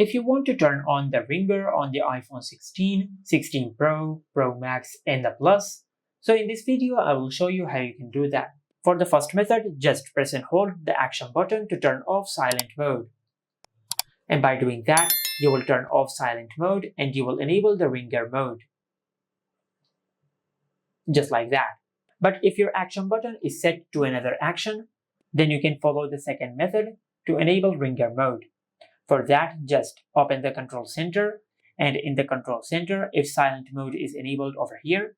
If you want to turn on the ringer on the iPhone 16, 16 Pro, Pro Max, and the Plus, so in this video I will show you how you can do that. For the first method, just press and hold the action button to turn off silent mode. And by doing that, you will turn off silent mode and you will enable the ringer mode. Just like that. But if your action button is set to another action, then you can follow the second method to enable ringer mode. For that, just open the control center, and in the control center, if silent mode is enabled over here,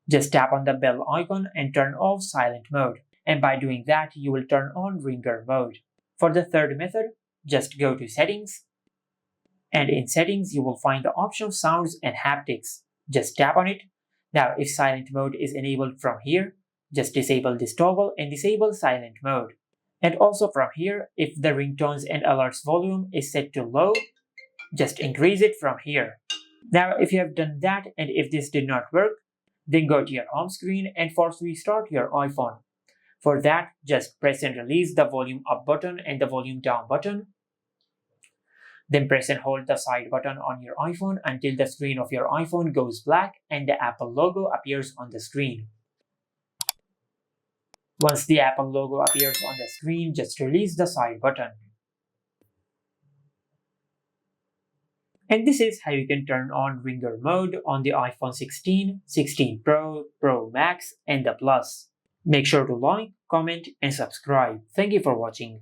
just tap on the bell icon and turn off silent mode. And by doing that, you will turn on ringer mode. For the third method, just go to settings, and in settings, you will find the option sounds and haptics. Just tap on it. Now, if silent mode is enabled from here, just disable this toggle and disable silent mode. And also from here, if the ringtones and alerts volume is set to low, just increase it from here. Now, if you have done that and if this did not work, then go to your home screen and force restart your iPhone. For that, just press and release the volume up button and the volume down button. Then press and hold the side button on your iPhone until the screen of your iPhone goes black and the Apple logo appears on the screen. Once the Apple logo appears on the screen, just release the side button. And this is how you can turn on ringer mode on the iPhone 16, 16 Pro, Pro Max, and the Plus. Make sure to like, comment, and subscribe. Thank you for watching.